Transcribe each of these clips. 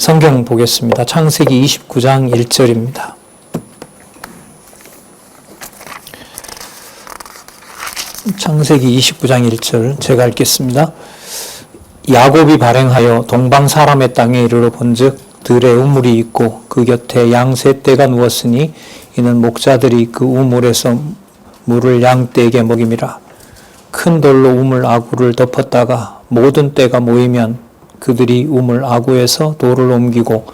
성경 보겠습니다. 창세기 29장 1절입니다. 창세기 29장 1절 제가 읽겠습니다. 야곱이 발행하여 동방 사람의 땅에 이르러 본즉 들에 우물이 있고 그 곁에 양 세 떼가 누웠으니 이는 목자들이 그 우물에서 물을 양 떼에게 먹임이라. 큰 돌로 우물 아구를 덮었다가 모든 떼가 모이면 그들이 우물 아구에서 돌을 옮기고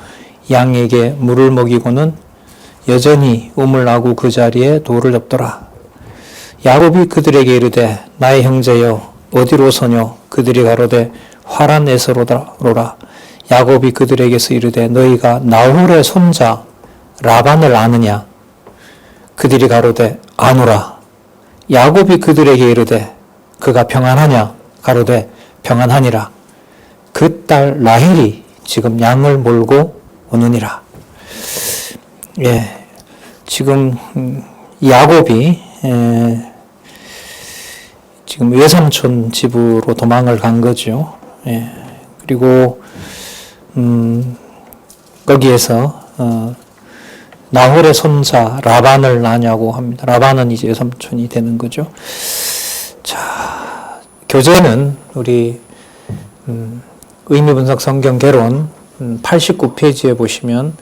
양에게 물을 먹이고는 여전히 우물 아구 그 자리에 돌을 덮더라. 야곱이 그들에게 이르되 나의 형제여 어디로서뇨? 그들이 가로되 화란에서로라. 야곱이 그들에게서 이르되 너희가 나홀의 손자 라반을 아느냐? 그들이 가로되 아노라. 야곱이 그들에게 이르되 그가 평안하냐? 가로되 평안하니라. 그 딸 라헬이 지금 양을 몰고 오느니라. 예, 지금 야곱이 지금 외삼촌 집으로 도망을 간 거죠. 예, 그리고 거기에서 나홀의 손자 라반을 낳냐고 합니다. 라반은 이제 외삼촌이 되는 거죠. 자, 교재는 우리 의미분석 성경 개론 89페이지에 보시면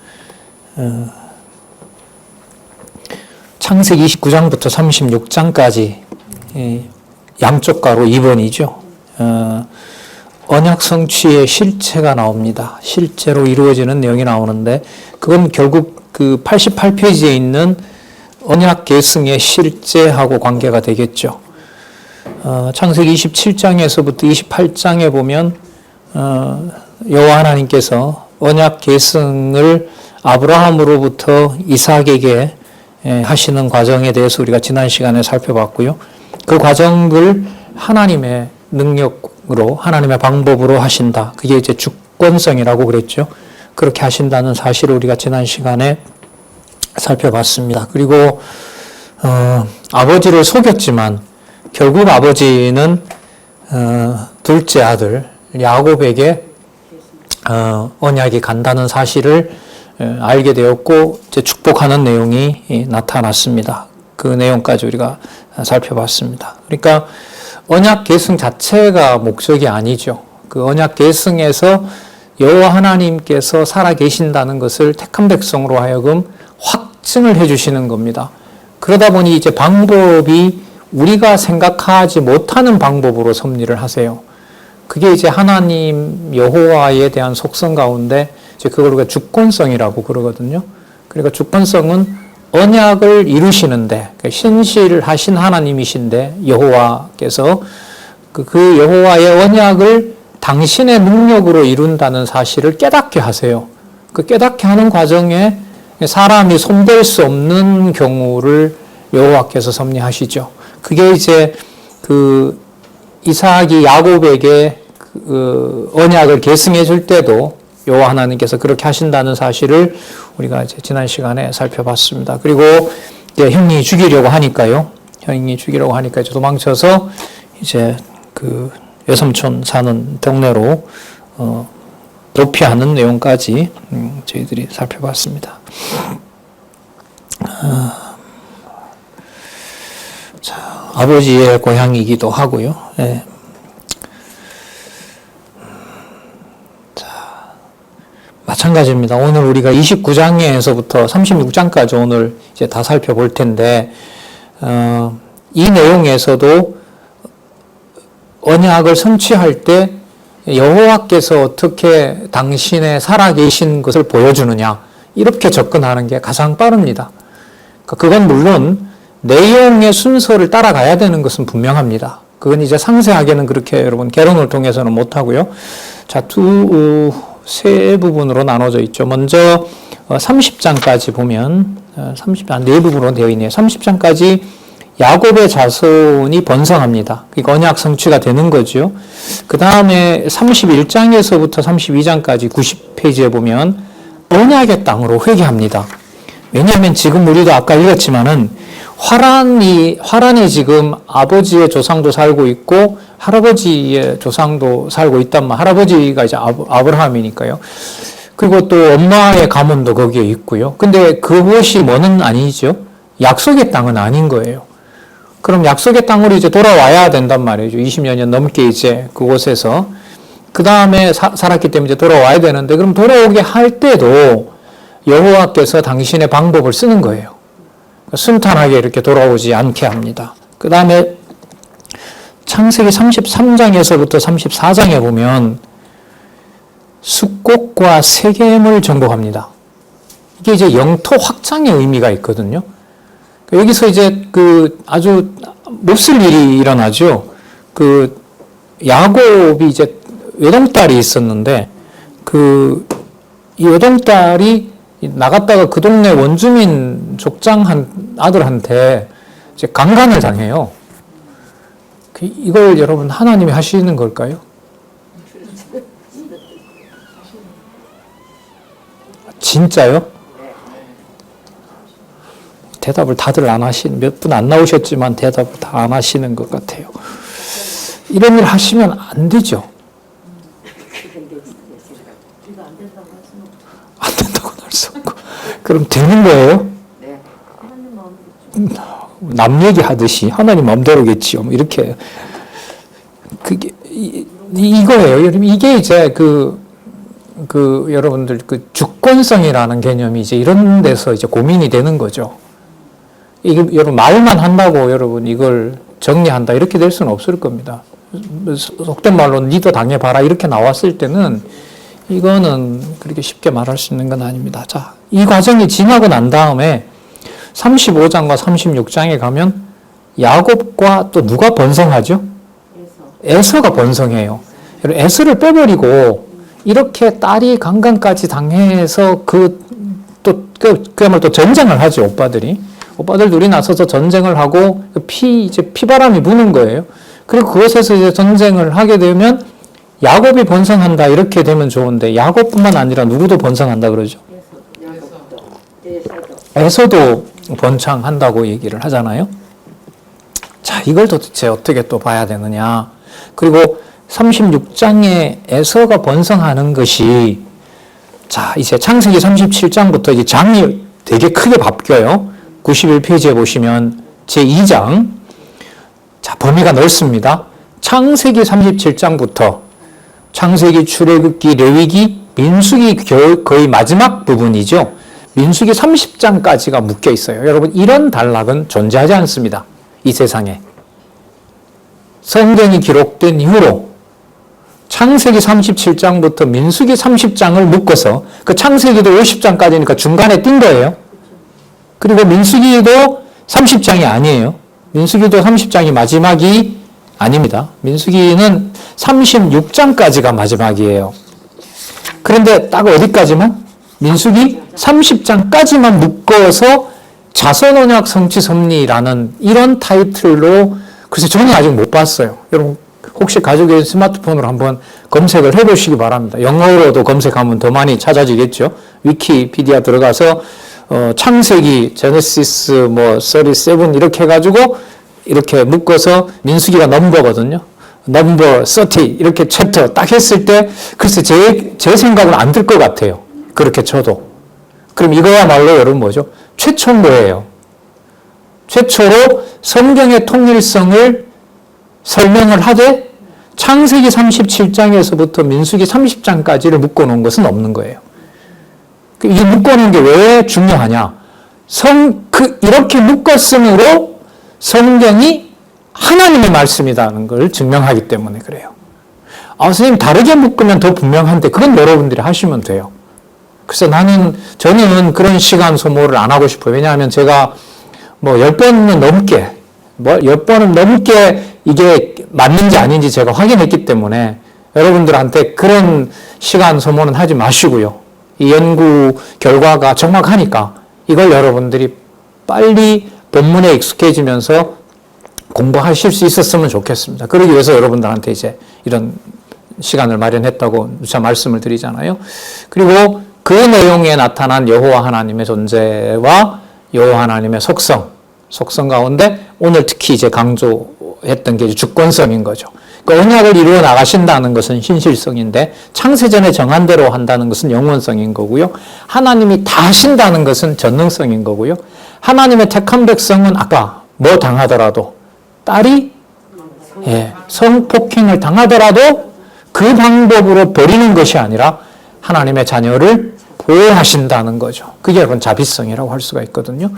창세기 29장부터 36장까지 양쪽 가로 2번이죠. 언약 성취의 실체가 나옵니다. 실제로 이루어지는 내용이 나오는데 그건 결국 그 88페이지에 있는 언약 계승의 실제하고 관계가 되겠죠. 창세기 27장에서부터 28장에 보면 여호와 하나님께서 언약 계승을 아브라함으로부터 이삭에게 하시는 과정에 대해서 우리가 지난 시간에 살펴봤고요. 그 과정을 하나님의 능력으로 하나님의 방법으로 하신다. 그게 이제 주권성이라고 그랬죠. 그렇게 하신다는 사실을 우리가 지난 시간에 살펴봤습니다. 그리고 아버지를 속였지만 결국 아버지는 둘째 아들 야곱에게 언약이 간다는 사실을 알게 되었고 이제 축복하는 내용이 나타났습니다. 그 내용까지 우리가 살펴봤습니다. 그러니까 언약 계승 자체가 목적이 아니죠. 그 언약 계승에서 여호와 하나님께서 살아 계신다는 것을 택한 백성으로 하여금 확증을 해 주시는 겁니다. 그러다 보니 이제 방법이 우리가 생각하지 못하는 방법으로 섭리를 하세요. 그게 이제 하나님 여호와에 대한 속성 가운데 이제 그걸 우리가 주권성이라고 그러거든요. 그러니까 주권성은 언약을 이루시는데 신실하신 하나님이신데 여호와께서 그 여호와의 언약을 당신의 능력으로 이룬다는 사실을 깨닫게 하세요. 그 깨닫게 하는 과정에 사람이 손댈 수 없는 경우를 여호와께서 섭리하시죠. 그게 이제 그 이삭이 야곱에게 그 언약을 계승해 줄 때도 여호와 하나님께서 그렇게 하신다는 사실을 우리가 이제 지난 시간에 살펴봤습니다. 그리고 이제 형이 죽이려고 하니까요. 형이 죽이려고 하니까 이제 도망쳐서 이제 그 외삼촌 사는 동네로 도피하는 내용까지 저희들이 살펴봤습니다. 자, 아버지의 고향이기도 하고요. 예. 마찬가지입니다. 오늘 우리가 29장에서부터 36장까지 오늘 이제 다 살펴볼 텐데, 이 내용에서도 언약을 성취할 때 여호와께서 어떻게 당신의 살아계신 것을 보여주느냐, 이렇게 접근하는 게 가장 빠릅니다. 그건 물론 내용의 순서를 따라가야 되는 것은 분명합니다. 그건 이제 상세하게는 그렇게 여러분 개론을 통해서는 못하고요. 자, 세 부분으로 나눠져 있죠. 먼저 30장까지 보면 30장 네 부분으로 되어 있네요. 30장까지 야곱의 자손이 번성합니다. 그러니까 언약 성취가 되는 거죠. 그 다음에 31장에서부터 32장까지 90페이지에 보면 언약의 땅으로 회개합니다. 왜냐하면 지금 우리도 아까 읽었지만은 화란에 지금 아버지의 조상도 살고 있고 할아버지의 조상도 살고 있단 말. 할아버지가 이제 아브라함이니까요. 그리고 또 엄마의 가문도 거기에 있고요. 근데 그것이 뭐는 아니죠. 약속의 땅은 아닌 거예요. 그럼 약속의 땅으로 이제 돌아와야 된단 말이죠. 20년 넘게 이제 그곳에서. 그 다음에 살았기 때문에 이제 돌아와야 되는데, 그럼 돌아오게 할 때도 여호와께서 당신의 방법을 쓰는 거예요. 순탄하게 이렇게 돌아오지 않게 합니다. 그 다음에 창세기 33장에서부터 34장에 보면 숙곡과 세겜을 정복합니다. 이게 이제 영토 확장의 의미가 있거든요. 여기서 이제 아주 몹쓸 일이 일어나죠. 야곱이 이제 외동딸이 있었는데, 이 외동딸이 나갔다가 그 동네 원주민 족장 아들한테 이제 강간을 당해요. 이걸 여러분 하나님이 하시는 걸까요? 진짜요? 대답을 다들 안 하시는, 몇 분 안 나오셨지만 대답을 다 안 하시는 것 같아요. 이런 일 하시면 안 되죠. 안 된다고 할 수 없고. 그럼 되는 거예요? 남 얘기하듯이 하나님 마음대로겠지요. 이렇게. 그게, 이거예요. 이게 이제 여러분들 주권성이라는 개념이 이제 이런 데서 이제 고민이 되는 거죠. 이게 여러분 말만 한다고 여러분 이걸 정리한다 이렇게 될 수는 없을 겁니다. 속된 말로 니도 당해봐라 이렇게 나왔을 때는 이거는 그렇게 쉽게 말할 수 있는 건 아닙니다. 자, 이 과정이 지나고 난 다음에 35장과 36장에 가면 야곱과 또 누가 번성하죠? 에서가 번성해요. 에서를 빼버리고 이렇게 딸이 강간까지 당해서 그야말로 또 전쟁을 하죠, 오빠들 둘이 나서서 전쟁을 하고 이제 피바람이 부는 거예요. 그리고 그것에서 이제 전쟁을 하게 되면 야곱이 번성한다 이렇게 되면 좋은데 야곱뿐만 아니라 누구도 번성한다 그러죠. 에서도 번창한다고 얘기를 하잖아요. 자, 이걸 도대체 어떻게 또 봐야 되느냐. 그리고 36장에 에서가 번성하는 것이, 자, 이제 창세기 37장부터 이제 장이 되게 크게 바뀌어요. 91페이지에 보시면 제2장. 자, 범위가 넓습니다. 창세기 37장부터 창세기, 출애굽기, 레위기, 민수기 거의 마지막 부분이죠. 민수기 30장까지가 묶여 있어요. 여러분, 이런 단락은 존재하지 않습니다. 이 세상에. 성경이 기록된 이후로 창세기 37장부터 민수기 30장을 묶어서 그 창세기도 50장까지니까 중간에 뛴 거예요. 그리고 민수기도 30장이 아니에요. 민수기도 30장이 마지막이 아닙니다. 민수기는 36장까지가 마지막이에요. 그런데 딱 어디까지만? 민수기 30장까지만 묶어서 자선언약 성취섭리라는 이런 타이틀로, 글쎄 저는 아직 못 봤어요. 여러분 혹시 가지고 계신 스마트폰으로 한번 검색을 해보시기 바랍니다. 영어로도 검색하면 더 많이 찾아지겠죠. 위키피디아 들어가서 창세기, 제네시스 37 이렇게 해가지고 이렇게 묶어서 민수기가 넘버거든요. 넘버 30 이렇게 챕터 딱 했을 때 글쎄 제 생각은 안 들 것 같아요. 그렇게 쳐도. 그럼 이거야말로 여러분 뭐죠? 최초인 거예요. 최초로 성경의 통일성을 설명을 하되 창세기 37장에서부터 민수기 30장까지를 묶어놓은 것은 없는 거예요. 이게 묶어놓은 게 왜 중요하냐? 이렇게 묶었으므로 성경이 하나님의 말씀이라는 걸 증명하기 때문에 그래요. 선생님 다르게 묶으면 더 분명한데 그건 여러분들이 하시면 돼요. 그래서 저는 그런 시간 소모를 안 하고 싶어요. 왜냐하면 제가 10번은 넘게 이게 맞는지 아닌지 제가 확인했기 때문에 여러분들한테 그런 시간 소모는 하지 마시고요. 이 연구 결과가 정확하니까 이걸 여러분들이 빨리 본문에 익숙해지면서 공부하실 수 있었으면 좋겠습니다. 그러기 위해서 여러분들한테 이제 이런 시간을 마련했다고 누차 말씀을 드리잖아요. 그리고 그 내용에 나타난 여호와 하나님의 존재와 여호와 하나님의 속성 가운데 오늘 특히 이제 강조했던 게 주권성인 거죠. 그러니까 언약을 이루어 나가신다는 것은 신실성인데 창세전에 정한 대로 한다는 것은 영원성인 거고요. 하나님이 다 하신다는 것은 전능성인 거고요. 하나님의 택한 백성은 아까 뭐 당하더라도 딸이 성폭행을 당하더라도 그 방법으로 버리는 것이 아니라 하나님의 자녀를 보호하신다는 거죠. 그게 여러분 자비성이라고 할 수가 있거든요.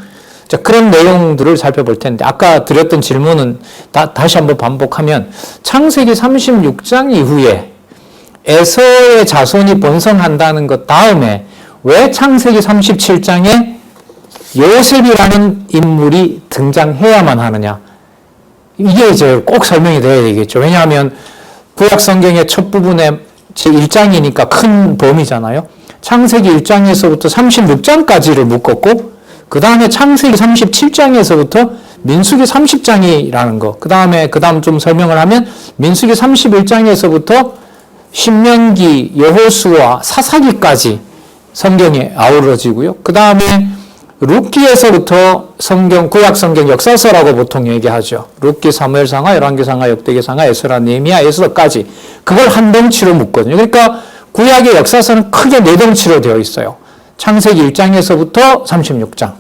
자, 그런 내용들을 살펴볼 텐데 아까 드렸던 질문은 다시 한번 반복하면 창세기 36장 이후에 에서의 자손이 번성한다는 것 다음에 왜 창세기 37장에 요셉이라는 인물이 등장해야만 하느냐. 이게 이제 꼭 설명이 돼야 되겠죠. 왜냐하면 구약 성경의 첫 부분에 제1장이니까 큰 범위잖아요. 창세기 1장에서부터 36장까지를 묶었고 그 다음에 창세기 37장에서부터 민수기 30장이라는 거. 그 다음 좀 설명을 하면 민수기 31장에서부터 신명기, 여호수아, 사사기까지 성경에 아우러지고요. 그 다음에 룻기에서부터 구약 성경 역사서라고 보통 얘기하죠. 룻기, 사무엘상하, 열왕기상하, 역대기상하, 에스라, 느헤미야, 에스더까지 그걸 한 덩치로 묶거든요. 그러니까 구약의 역사서는 크게 네 덩치로 되어 있어요. 창세기 1장에서부터 36장,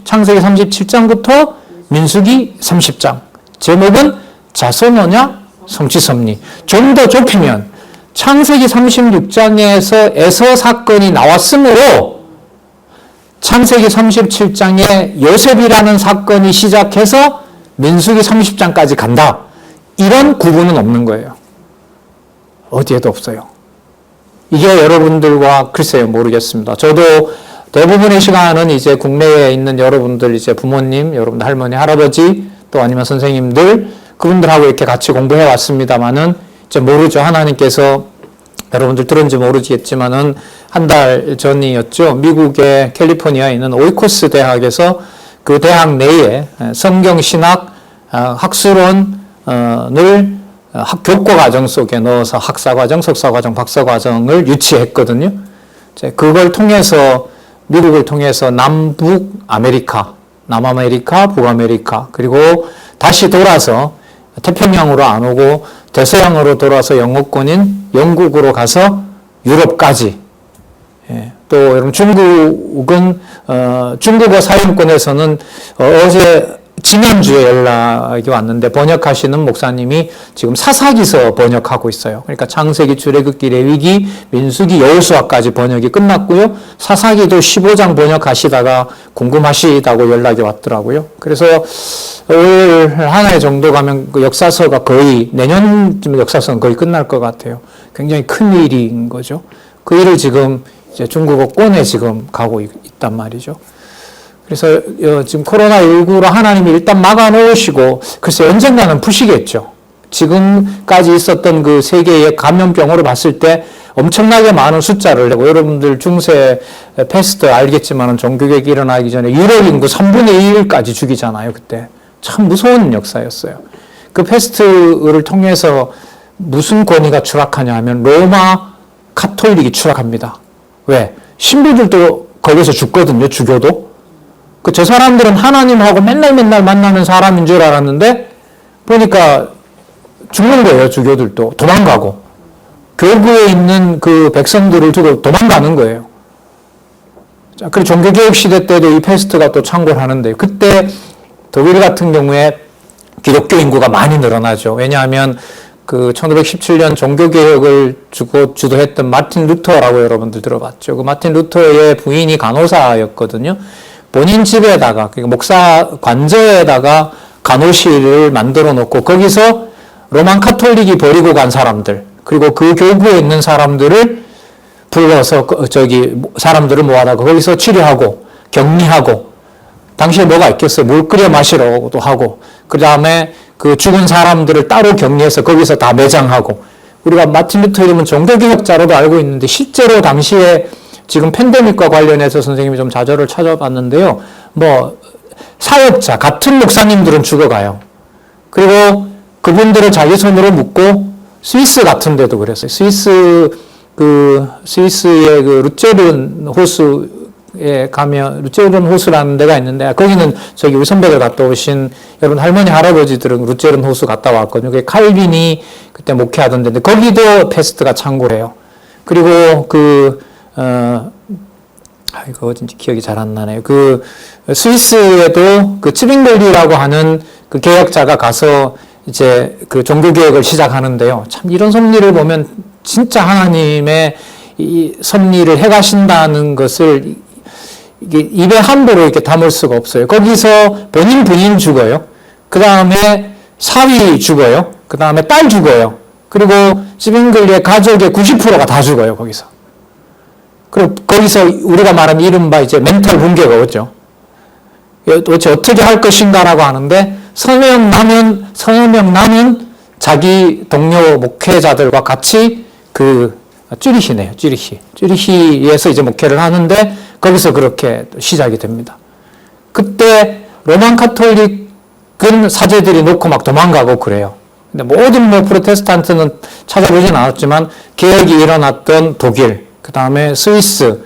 창세기 37장부터 민수기 30장. 제목은 자손 언약, 성취 섭리. 좀 더 좁히면 창세기 36장에서 에서 사건이 나왔으므로 창세기 37장에 요셉이라는 사건이 시작해서 민수기 30장까지 간다. 이런 구분은 없는 거예요. 어디에도 없어요. 이게 여러분들과 글쎄요, 모르겠습니다. 저도 대부분의 시간은 이제 국내에 있는 여러분들, 이제 부모님, 여러분들 할머니, 할아버지, 또 아니면 선생님들, 그분들하고 이렇게 같이 공부해 왔습니다만은 이제 모르죠. 하나님께서 여러분들 들은지 모르겠지만은 한 달 전이었죠. 미국의 캘리포니아에 있는 오이코스 대학에서 그 대학 내에 성경신학 학술원을 교과 과정 속에 넣어서 학사과정, 석사과정, 박사과정을 유치했거든요. 그걸 통해서 미국을 통해서 남북 아메리카, 남아메리카, 북아메리카, 그리고 다시 돌아서 태평양으로 안 오고 대서양으로 돌아서 영어권인 영국으로 가서 유럽까지. 또 여러분 중국은 중국어 사용권에서는 지난주에 연락이 왔는데 번역하시는 목사님이 지금 사사기서 번역하고 있어요. 그러니까 창세기, 출애굽기, 레위기, 민수기, 여호수아까지 번역이 끝났고요. 사사기도 15장 번역하시다가 궁금하시다고 연락이 왔더라고요. 그래서 올 한 해 정도 가면 그 역사서가 거의 내년쯤 역사서는 거의 끝날 것 같아요. 굉장히 큰 일인 거죠. 그 일을 지금 이제 중국어권에 지금 가고 있단 말이죠. 그래서 지금 코로나19로 하나님이 일단 막아놓으시고 글쎄 언젠가는 푸시겠죠. 지금까지 있었던 그 세계의 감염병으로 봤을 때 엄청나게 많은 숫자를 내고 여러분들 중세 패스트 알겠지만 종교개혁이 일어나기 전에 유럽 인구 3분의 1까지 죽이잖아요. 그때 참 무서운 역사였어요. 그 패스트를 통해서 무슨 권위가 추락하냐 하면 로마 카톨릭이 추락합니다. 왜? 신부들도 거기서 죽거든요. 주교도. 저 사람들은 하나님하고 맨날 만나는 사람인 줄 알았는데 보니까 죽는 거예요. 주교들도. 도망가고. 교구에 있는 그 백성들을 두고 도망가는 거예요. 자, 그리고 종교개혁 시대 때도 이 패스트가 또 창궐 하는데 그때 독일 같은 경우에 기독교 인구가 많이 늘어나죠. 왜냐하면 그 1517년 종교개혁을 주도했던 마틴 루터라고 여러분들 들어봤죠. 그 마틴 루터의 부인이 간호사였거든요. 본인 집에다가, 그러니까 목사 관저에다가 간호실을 만들어 놓고 거기서 로만 카톨릭이 버리고 간 사람들, 그리고 그 교구에 있는 사람들을 불러서 사람들을 모아다가 거기서 치료하고 격리하고 당시에 뭐가 있겠어요? 물 끓여 마시러도 하고 그 다음에 그 죽은 사람들을 따로 격리해서 거기서 다 매장하고 우리가 마틴 루터 이름은 종교개혁자로도 알고 있는데 실제로 당시에 지금 팬데믹과 관련해서 선생님이 좀 자료를 찾아봤는데요. 사역자, 같은 목사님들은 죽어가요. 그리고 그분들을 자기 손으로 묶고 스위스 같은 데도 그랬어요. 스위스의 그 루체른 호수 에 가면 루체른 호수라는 데가 있는데 거기는 저기 우리 선배들 갔다 오신 여러분 할머니 할아버지들은 루체른 호수 갔다 왔거든요. 그게 칼빈이 그때 목회하던 데인데 거기도 패스트가 창고래요. 그리고 이거 진짜 기억이 잘 안 나네요. 그 스위스에도 그 츠빙글리라고 하는 그 개혁자가 가서 이제 그 종교 개혁을 시작하는데요. 참 이런 섭리를 보면 진짜 하나님의 이 섭리를 해가신다는 것을 이게 입에 함부로 이렇게 담을 수가 없어요. 거기서 본인 부인 죽어요. 그 다음에 사위 죽어요. 그 다음에 딸 죽어요. 그리고 츠빙글리의 가족의 90%가 다 죽어요. 거기서. 그리고 거기서 우리가 말하는 이른바 이제 멘탈 붕괴가 오죠. 도대체 어떻게 할 것인가라고 하는데 서너 명 남은 자기 동료 목회자들과 같이 쭈리히네요. 쭈리히에서 이제 목회를 하는데 거기서 그렇게 시작이 됩니다. 그때 로만 카톨릭은 사제들이 놓고 막 도망가고 그래요. 근데 모든 프로테스탄트는 찾아보진 않았지만 개혁이 일어났던 독일, 그 다음에 스위스,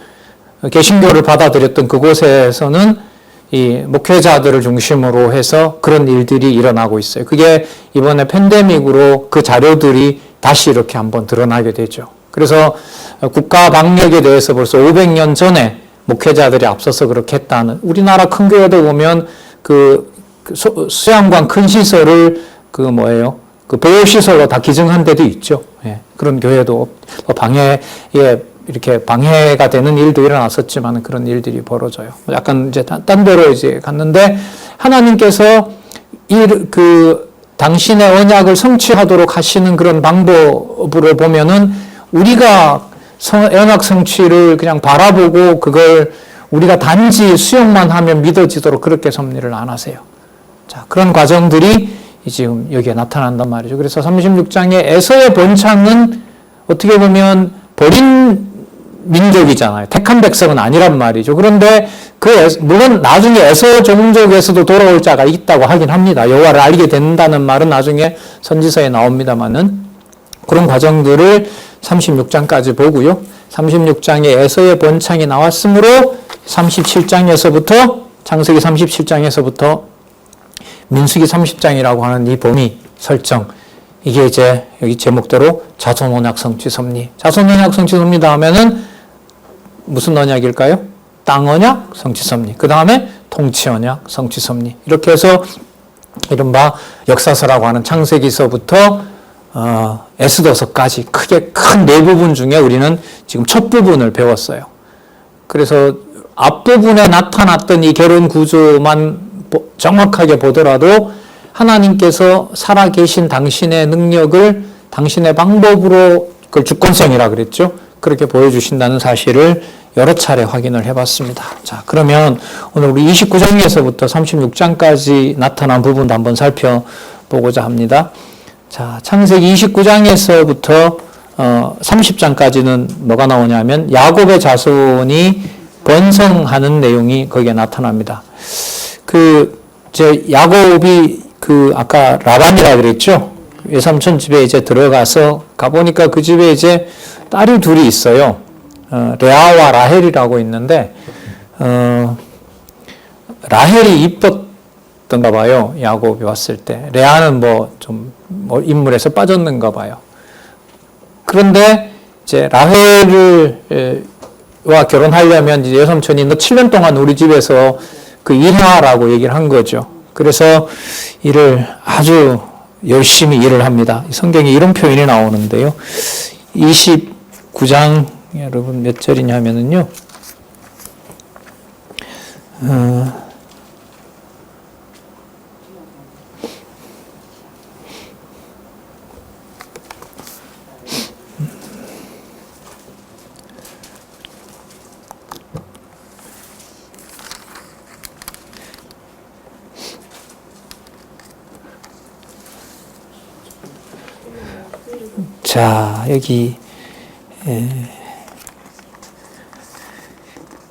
개신교를 받아들였던 그곳에서는 이 목회자들을 중심으로 해서 그런 일들이 일어나고 있어요. 그게 이번에 팬데믹으로 그 자료들이 다시 이렇게 한번 드러나게 되죠. 그래서 국가 방역에 대해서 벌써 500년 전에 목회자들이 앞서서 그렇게 했다는, 우리나라 큰 교회도 보면 수양관 큰 시설을 보호시설로 다 기증한 데도 있죠. 예, 그런 교회도 방해에 이렇게 방해가 되는 일도 일어났었지만 그런 일들이 벌어져요. 약간 이제 딴 데로 이제 갔는데 하나님께서 당신의 언약을 성취하도록 하시는 그런 방법으로 보면은 우리가 언약 성취를 그냥 바라보고 그걸 우리가 단지 수용만 하면 믿어지도록 그렇게 섭리를 안 하세요. 자, 그런 과정들이 지금 여기에 나타난단 말이죠. 그래서 36장의 에서의 본창은 어떻게 보면 버린 민족이잖아요. 택한 백성은 아니란 말이죠. 그런데 물론 나중에 에서 종족에서도 돌아올 자가 있다고 하긴 합니다. 여호와를 알게 된다는 말은 나중에 선지서에 나옵니다만은 그런 과정들을 36장까지 보고요. 36장에 에서의 본창이 나왔으므로 37장에서부터 창세기 37장에서부터 민수기 30장이라고 하는 이 범위 설정, 이게 이제 여기 제목대로 자손 언약 성취 섭리. 자손 언약 성취 섭리 다음에는 무슨 언약일까요? 땅 언약 성취 섭리. 그 다음에 통치 언약 성취 섭리. 이렇게 해서 이른바 역사서라고 하는 창세기서부터 에스더서까지 크게 큰 네 부분 중에 우리는 지금 첫 부분을 배웠어요. 그래서 앞부분에 나타났던 이 결혼 구조만 정확하게 보더라도 하나님께서 살아계신 당신의 능력을 당신의 방법으로, 그걸 주권성이라 그랬죠. 그렇게 보여주신다는 사실을 여러 차례 확인을 해봤습니다. 자, 그러면 오늘 우리 29장에서부터 36장까지 나타난 부분도 한번 살펴보고자 합니다. 자, 창세기 29장에서부터 30장까지는 뭐가 나오냐면 야곱의 자손이 번성하는 내용이 거기에 나타납니다. 야곱이 아까 라반이라 그랬죠? 외삼촌 집에 이제 들어가서 가보니까 그 집에 이제 딸이 둘이 있어요. 레아와 라헬이라고 있는데, 라헬이 이뻤던가 봐요. 야곱이 왔을 때. 레아는 인물에서 빠졌는가 봐요. 그런데 이제 라헬과 결혼하려면 이제 외삼촌이 너 7년 동안 우리 집에서 일하라고 얘기를 한 거죠. 그래서 아주 열심히 일을 합니다. 성경에 이런 표현이 나오는데요. 29장, 여러분 몇 절이냐면요. 자, 여기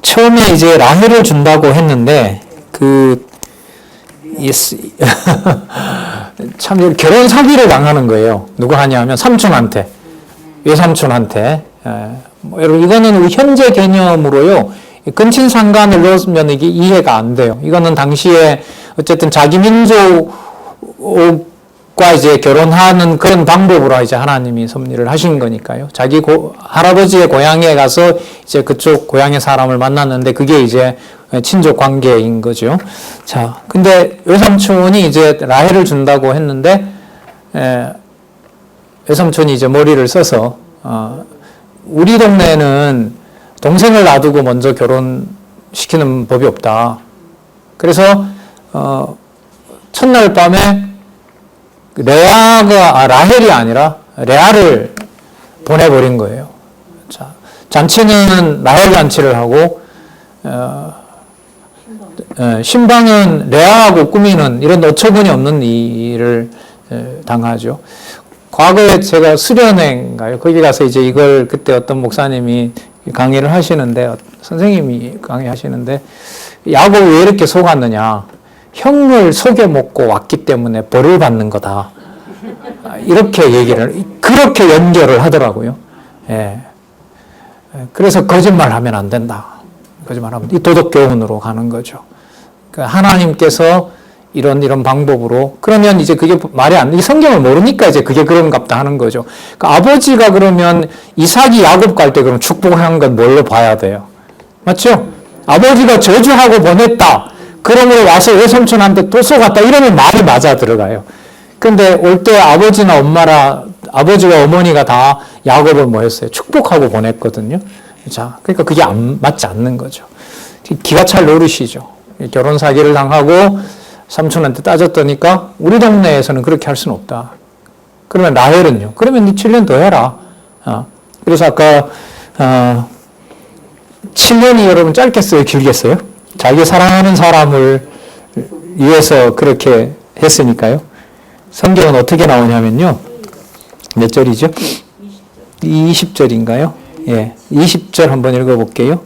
처음에 이제 라헬을 준다고 했는데 참 결혼 사기를 당하는 거예요. 누구 하냐면 삼촌한테, 외삼촌한테. 여러분 이거는 우리 현재 개념으로요. 근친 상간을 넣으면 이게 이해가 안 돼요. 이거는 당시에 어쨌든 자기 민족과 이제 결혼하는 그런 방법으로 이제 하나님이 섭리를 하신 거니까요. 자기 할아버지의 고향에 가서 이제 그쪽 고향의 사람을 만났는데 그게 이제 친족 관계인 거죠. 자, 근데 외삼촌이 이제 라헬을 준다고 했는데, 외삼촌이 이제 머리를 써서, 우리 동네는 동생을 놔두고 먼저 결혼시키는 법이 없다. 그래서, 첫날 밤에 라헬이 아니라 레아를 보내버린 거예요. 자, 잔치는 라헬 잔치를 하고, 신방은 레아하고 꾸미는 이런 어처구니 없는 일을 당하죠. 과거에 제가 수련회인가요? 거기 가서 이제 이걸 그때 어떤 목사님이 강의를 하시는데, 선생님이 강의하시는데, 야곱이 왜 이렇게 속았느냐? 형을 속여 먹고 왔기 때문에 벌을 받는 거다. 이렇게 그렇게 연결을 하더라고요. 예. 그래서 거짓말 하면 안 된다. 거짓말하면 이 도덕 교훈으로 가는 거죠. 그러니까 하나님께서 이런 방법으로 그러면 이제 그게 말이 안 돼. 이 성경을 모르니까 이제 그게 그런갑다 하는 거죠. 그러니까 아버지가 그러면 이삭이 야곱 갈 때 그럼 축복을 한 건 뭘로 봐야 돼요? 맞죠? 아버지가 저주하고 보냈다. 그러므로 와서 외삼촌한테 또 속았다. 이러면 말이 맞아 들어가요. 근데 올 때 아버지나 아버지와 어머니가 다 야곱을 뭐 했어요? 축복하고 보냈거든요. 자, 그러니까 그게 맞지 않는 거죠. 기가 찰 노릇이죠. 결혼 사기를 당하고 삼촌한테 따졌더니까 우리 동네에서는 그렇게 할 수는 없다. 그러면 라헬은요? 그러면 니 7년 더 해라. 그래서 아까 7년이 여러분 짧겠어요? 길겠어요? 자기 사랑하는 사람을 위해서 그렇게 했으니까요. 성경은 어떻게 나오냐면요. 몇 절이죠? 20절인가요? 예, 20절 한번 읽어볼게요.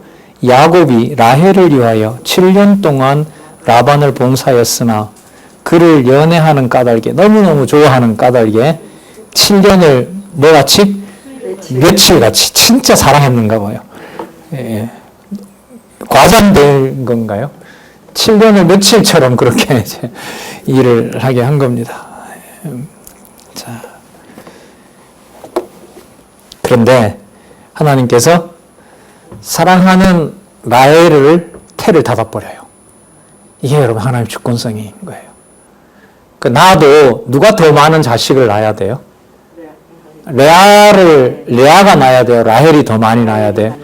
야곱이 라헬을 위하여 7년 동안 라반을 본사였으나 그를 연애하는 까닭에 너무너무 좋아하는 까닭에 7년을 뭐같이? 며칠같이 진짜 사랑했는가 봐요. 예, 과장된 건가요? 7년을 며칠처럼 그렇게 이제 일을 하게 한 겁니다. 자, 그런데 하나님께서 사랑하는 라헬을 태를 닫아버려요. 이게 여러분 하나님의 주권성인 거예요. 나도 누가 더 많은 자식을 낳아야 돼요? 레아가 낳아야 돼요? 라헬이 더 많이 낳아야 돼요?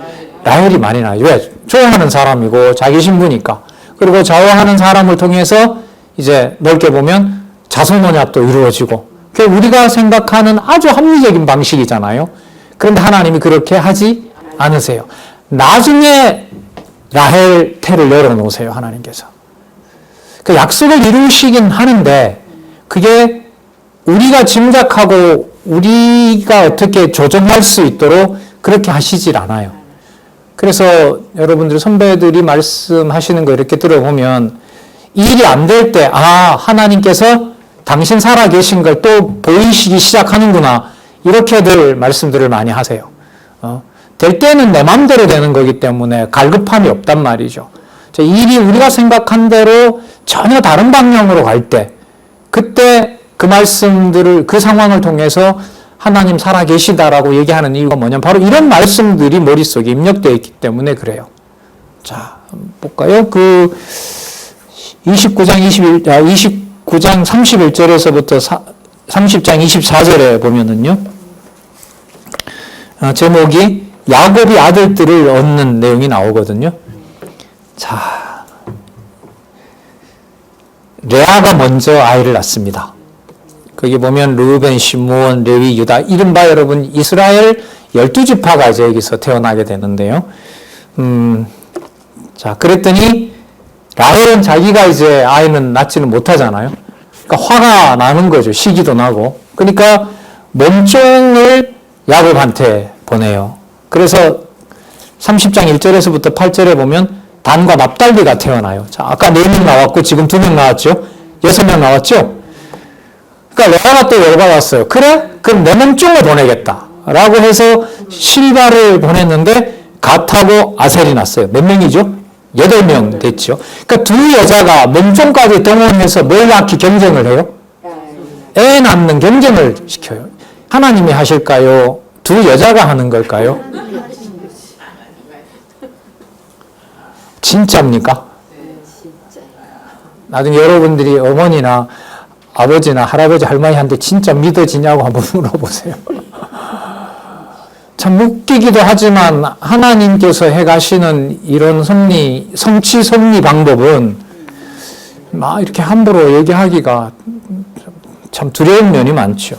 라헬이 많이 낳아요. 왜? 좋아하는 사람이고 자기 신부니까. 그리고 좋아하는 사람을 통해서 이제 넓게 보면 자손언약도 이루어지고 그게 우리가 생각하는 아주 합리적인 방식이잖아요. 그런데 하나님이 그렇게 하지 않으세요. 나중에 라헬 태를 열어놓으세요. 하나님께서. 그 약속을 이루시긴 하는데 그게 우리가 짐작하고 우리가 어떻게 조정할 수 있도록 그렇게 하시질 않아요. 그래서 여러분들 선배들이 말씀하시는 거 이렇게 들어보면 일이 안 될 때 하나님께서 당신 살아 계신 걸 또 보이시기 시작하는구나 이렇게들 말씀들을 많이 하세요. 될 때는 내 마음대로 되는 거기 때문에 갈급함이 없단 말이죠. 일이 우리가 생각한 대로 전혀 다른 방향으로 갈 때 그때 그 말씀들을 그 상황을 통해서 하나님 살아 계시다라고 얘기하는 이유가 뭐냐면 바로 이런 말씀들이 머릿속에 입력되어 있기 때문에 그래요. 자, 볼까요? 29장 31절에서부터 30장 24절에 보면은요. 제목이 야곱이 아들들을 얻는 내용이 나오거든요. 자, 레아가 먼저 아이를 낳습니다. 거기 보면 르우벤, 시므온, 레위, 유다 이른바 여러분 이스라엘 12지파가 이제 여기서 태어나게 되는데요. 자, 그랬더니 라헬은 자기가 이제 아이는 낳지는 못하잖아요. 그러니까 화가 나는 거죠. 시기도 나고. 그러니까 몸종을 야곱한테 보내요. 그래서 30장 1절에서부터 8절에 보면 단과 납달리가 태어나요. 자, 아까 4명 나왔고 지금 2명 나왔죠? 6명 나왔죠? 그러니까 레아가 또 열받았어요. 그래? 그럼 내 몸종을 보내겠다. 라고 해서 실바를 보냈는데 갓하고 아셀이 낳았어요. 몇 명이죠? 8명 됐죠. 그러니까 두 여자가 몸종까지 동원해서 뭘 낳기 경쟁을 해요? 애 낳는 경쟁을 시켜요. 하나님이 하실까요? 두 여자가 하는 걸까요? 진짜입니까? 나중에 여러분들이 어머니나 아버지나 할아버지 할머니한테 진짜 믿어지냐고 한번 물어보세요. 참 웃기기도 하지만 하나님께서 해가시는 이런 성취 섭리 방법은 막 이렇게 함부로 얘기하기가 참 두려운 면이 많죠.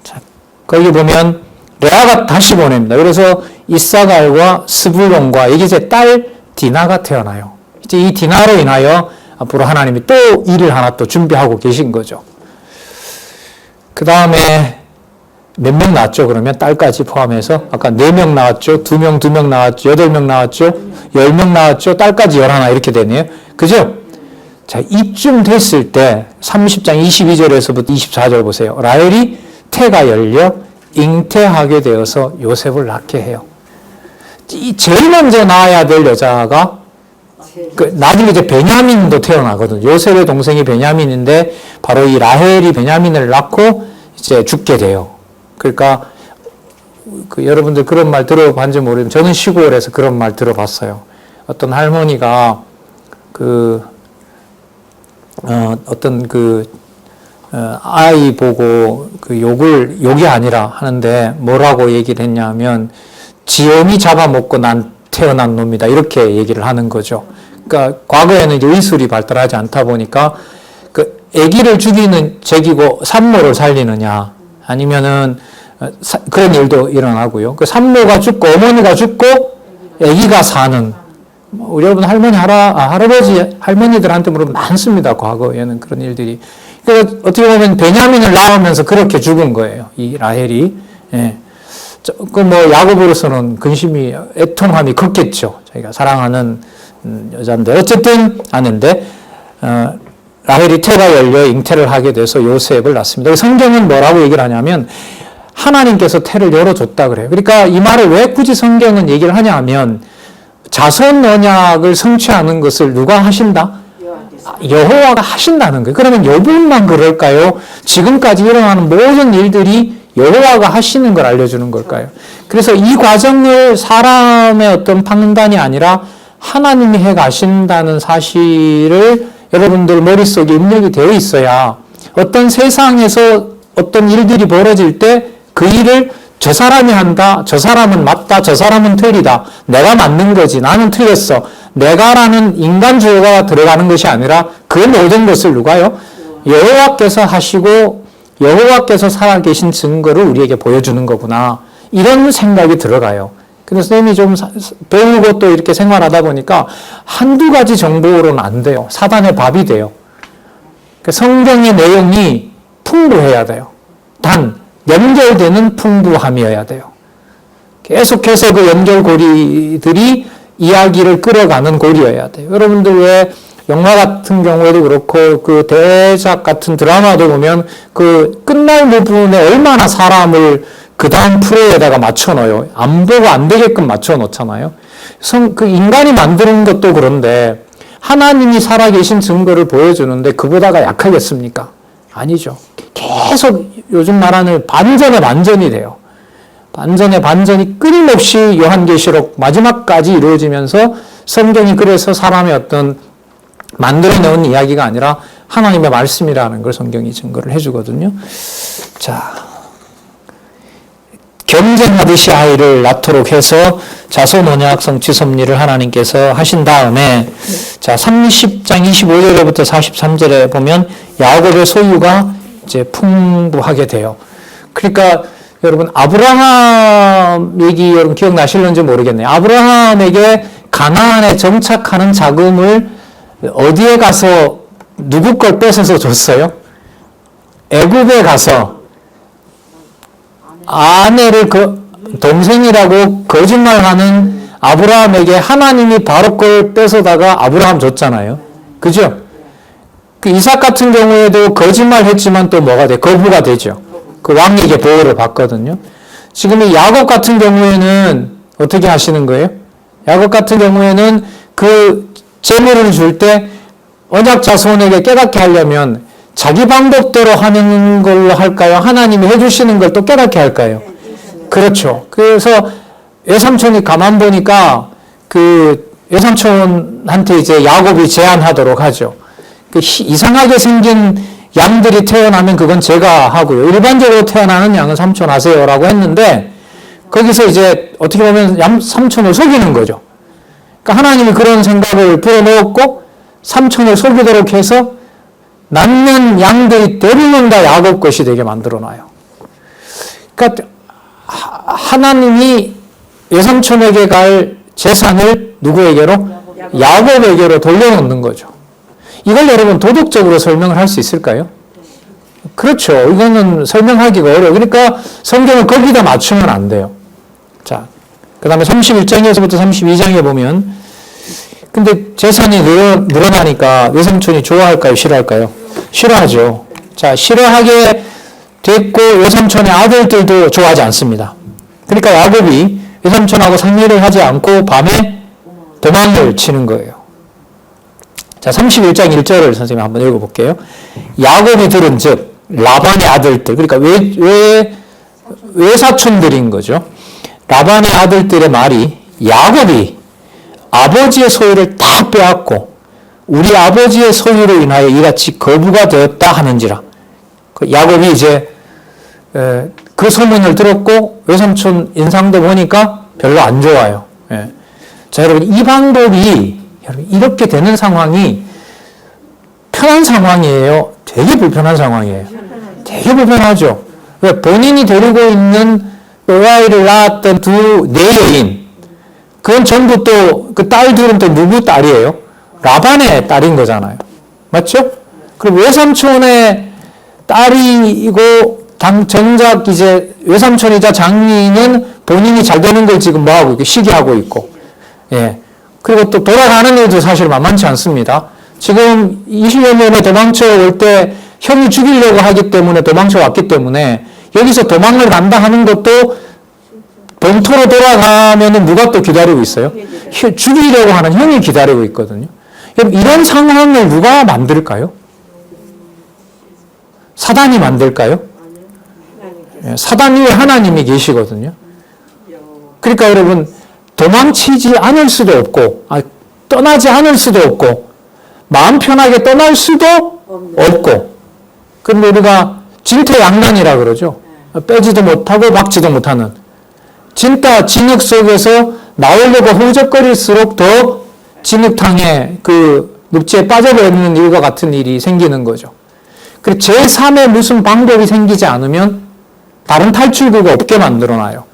자, 거기 보면 레아가 다시 보냅니다. 그래서 이사갈과 스불론과 여기 딸 디나가 태어나요. 이제 이 디나로 인하여 앞으로 하나님이 또 일을 하나 또 준비하고 계신 거죠. 그 다음에 몇 명 낳았죠? 그러면 딸까지 포함해서 아까 4명 낳았죠? 2명 낳았죠? 8명 낳았죠? 10명 낳았죠? 딸까지 11 이렇게 되네요. 그죠? 자, 이쯤 됐을 때 30장 22절에서부터 24절 보세요. 라헬이 태가 열려 잉태하게 되어서 요셉을 낳게 해요. 제일 먼저 낳아야 될 여자가 나중에 이제 베냐민도 태어나거든요. 요셉의 동생이 베냐민인데 바로 이 라헬이 베냐민을 낳고 이제 죽게 돼요. 그러니까 여러분들 그런 말 들어봤는지 모르겠는데 저는 시골에서 그런 말 들어봤어요. 어떤 할머니가 아이 보고 욕이 아니라 하는데 뭐라고 얘기를 했냐면 지엄이 잡아먹고 난 태어난 놈이다. 이렇게 얘기를 하는 거죠. 그러니까 과거에는 이제 의술이 발달하지 않다 보니까 아기를 죽이는 제기고 산모를 살리느냐 아니면은 그런 일도 일어나고요. 산모가 죽고 어머니가 죽고 아기가 사는 우리 여러분 할아버지 할머니들한테 물으면 많습니다. 과거에는 그런 일들이. 그러니까 어떻게 보면 베냐민을 낳으면서 그렇게 죽은 거예요. 이 라헬이. 예. 야곱으로서는 근심이 애통함이 컸겠죠. 자기가 사랑하는 여자인데 어쨌든 아는데 라헬이 태가 열려 잉태를 하게 돼서 요셉을 낳습니다. 성경은 뭐라고 얘기를 하냐면 하나님께서 태를 열어줬다 그래요. 그러니까 이 말을 왜 굳이 성경은 얘기를 하냐 하면 자손 언약을 성취하는 것을 누가 하신다? 여호와가 하신다는 거예요. 그러면 요분만 그럴까요? 지금까지 일어나는 모든 일들이 여호와가 하시는 걸 알려주는 걸까요? 그래서 이 과정을 사람의 어떤 판단이 아니라 하나님이 해 가신다는 사실을 여러분들 머릿속에 입력이 되어 있어야 어떤 세상에서 어떤 일들이 벌어질 때 그 일을 저 사람이 한다, 저 사람은 맞다, 저 사람은 틀리다, 내가 맞는 거지, 나는 틀렸어, 내가라는 인간 주어가 들어가는 것이 아니라 그 모든 것을 누가요? 여호와께서 하시고 여호와께서 살아계신 증거를 우리에게 보여주는 거구나. 이런 생각이 들어가요. 그래서 선생님이 좀 배우고 또 이렇게 생활하다 보니까 한두 가지 정보로는 안 돼요. 사단의 밥이 돼요. 성경의 내용이 풍부해야 돼요. 단 연결되는 풍부함이어야 돼요. 계속해서 그 연결고리들이 이야기를 끌어가는 고리여야 돼요. 여러분들 왜 영화 같은 경우에도 그렇고 그 대작 같은 드라마도 보면 그 끝날 부분에 얼마나 사람을 그 다음 프로에다가 맞춰 넣어요. 안 보고 안 되게끔 맞춰 놓잖아요. 그 인간이 만드는 것도 그런데 하나님이 살아계신 증거를 보여주는데 그보다가 약하겠습니까? 아니죠. 계속 요즘 말하는 반전에 반전이 돼요. 반전에 반전이 끊임없이 요한계시록 마지막까지 이루어지면서 성경이 그래서 사람의 어떤 만들어내온 이야기가 아니라 하나님의 말씀이라는 걸 성경이 증거를 해주거든요. 자, 경쟁하듯이 아이를 낳도록 해서 자손 언약 성취 섭리를 하나님께서 하신 다음에 자 30장 25절부터 43절에 보면 야곱의 소유가 이제 풍부하게 돼요. 그러니까 여러분 아브라함 얘기 여러분 기억나실는지 모르겠네요. 아브라함에게 가나안에 정착하는 자금을 어디에 가서 누구 걸 뺏어서 줬어요? 애굽에 가서 아내를 동생이라고 거짓말하는 아브라함에게 하나님이 바로 걸 뺏어다가 아브라함 줬잖아요. 그죠? 그 이삭 같은 경우에도 거짓말했지만 또 뭐가 돼? 거부가 되죠. 그 왕에게 보호를 받거든요. 지금 이 야곱 같은 경우에는 어떻게 하시는 거예요? 야곱 같은 경우에는 그 재물을 줄 때 언약 자손에게 깨닫게 하려면 자기 방법대로 하는 걸로 할까요? 하나님이 해주시는 걸 또 깨닫게 할까요? 그렇죠. 그래서 외삼촌이 가만 보니까 그 외삼촌한테 이제 야곱이 제안하도록 하죠. 그 이상하게 생긴 양들이 태어나면 그건 제가 하고요. 일반적으로 태어나는 양은 삼촌 하세요라고 했는데 거기서 이제 어떻게 보면 삼촌을 속이는 거죠. 그러니까 하나님이 그런 생각을 불어넣었고 삼촌을 속이도록 해서 낳는 양들이 대부분 다 야곱 것이 되게 만들어놔요. 그러니까 하나님이 외삼촌에게 갈 재산을 누구에게로? 야곱에게로 돌려놓는 거죠. 이걸 여러분 도덕적으로 설명을 할 수 있을까요? 그렇죠. 이거는 설명하기가 어려워요. 그러니까 성경은 거기다 맞추면 안 돼요. 자, 그 다음에 31장에서부터 32장에 보면 근데 재산이 늘어나니까 외삼촌이 좋아할까요? 싫어할까요? 싫어하죠. 자, 싫어하게 됐고 외삼촌의 아들들도 좋아하지 않습니다. 그러니까 야곱이 외삼촌하고 상의를 하지 않고 밤에 도망을 치는 거예요. 자, 31장 1절을 선생님 한번 읽어볼게요. 야곱이 들은 즉 라반의 아들들, 그러니까 외사촌들인 거죠. 라반의 아들들의 말이 야곱이 아버지의 소유를 다 빼앗고 우리 아버지의 소유로 인하여 이같이 거부가 되었다 하는지라. 야곱이 이제 그 소문을 들었고 외삼촌 인상도 보니까 별로 안 좋아요. 예. 자, 여러분 이 방법이 여러분 이렇게 되는 상황이 편한 상황이에요? 되게 불편한 상황이에요. 되게 불편하죠. 왜? 본인이 데리고 있는 아이를 낳았던 네 여인, 그건 전부 또 그 딸들은 또 누구 딸이에요? 라반의 딸인 거잖아요. 맞죠? 그리고 외삼촌의 딸이고 정작 이제 외삼촌이자 장인은 본인이 잘 되는 걸 지금 뭐하고 있고 시기하고 있고, 예. 그리고 또 돌아가는 일도 사실 만만치 않습니다. 지금 20여 년에 도망쳐 올 때 형이 죽이려고 하기 때문에 도망쳐 왔기 때문에 여기서 도망을 간다 하는 것도 본토로 돌아가면은 누가 또 기다리고 있어요? 죽이려고 하는 형이 기다리고 있거든요. 이런 상황을 누가 만들까요? 사단이 만들까요? 사단 위에 하나님이 계시거든요. 그러니까 여러분 도망치지 않을 수도 없고 떠나지 않을 수도 없고 마음 편하게 떠날 수도 없고 그런데 우리가 진퇴양난이라 그러죠. 빼지도 못하고 막지도 못하는 진짜 진흙 속에서 나오려고 허우적거릴수록 더 진흙탕에 그 늪지에 빠져버리는 일과 같은 일이 생기는 거죠. 그리고 제3의 무슨 방법이 생기지 않으면 다른 탈출구가 없게 만들어놔요.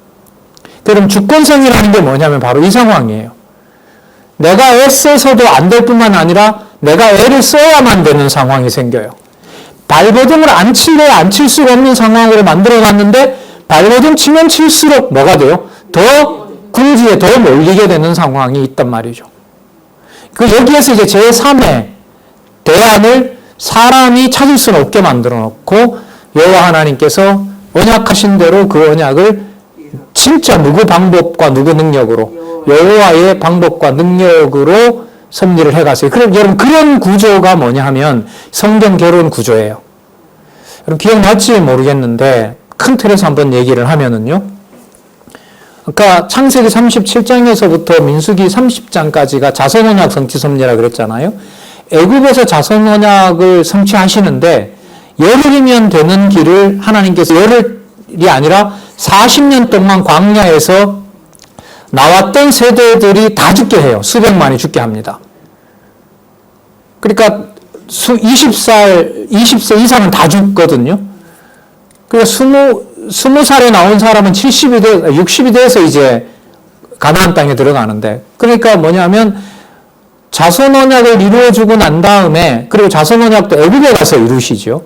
그럼 주권성이라는 게 뭐냐면 바로 이 상황이에요. 내가 애써서도 안 될 뿐만 아니라 내가 애를 써야만 되는 상황이 생겨요. 발버둥을 안 칠래야 안 칠 수가 없는 상황으로 만들어놨는데 발버둥 치면 칠수록 뭐가 돼요? 더 궁지에 더 몰리게 되는 상황이 있단 말이죠. 여기에서 이제 제3의 대안을 사람이 찾을 수는 없게 만들어 놓고 여호와 하나님께서 언약하신 대로 그 언약을 진짜 누구 방법과 누구 능력으로 여호와의 방법과 능력으로 섭리를 해가세요. 그럼 여러분 그런 구조가 뭐냐 하면 성경 결혼 구조예요. 여러분 기억날지 모르겠는데 큰 틀에서 한번 얘기를 하면은요. 그러니까 창세기 37장에서부터 민수기 30장까지가 자손언약 성취 섭리라 그랬잖아요. 애굽에서 자손언약을 성취하시는데 열흘이면 되는 길을 하나님께서 열흘이 아니라 40년 동안 광야에서 나왔던 세대들이 다 죽게 해요. 수백만이 죽게 합니다. 그러니까 20세 이상은 다 죽거든요. 그러니까 20살에 나온 사람은 60이 돼서 이제 가나안 땅에 들어가는데, 그러니까 뭐냐면 자손 언약을 이루어주고 난 다음에, 그리고 자손 언약도 애굽에 가서 이루시죠.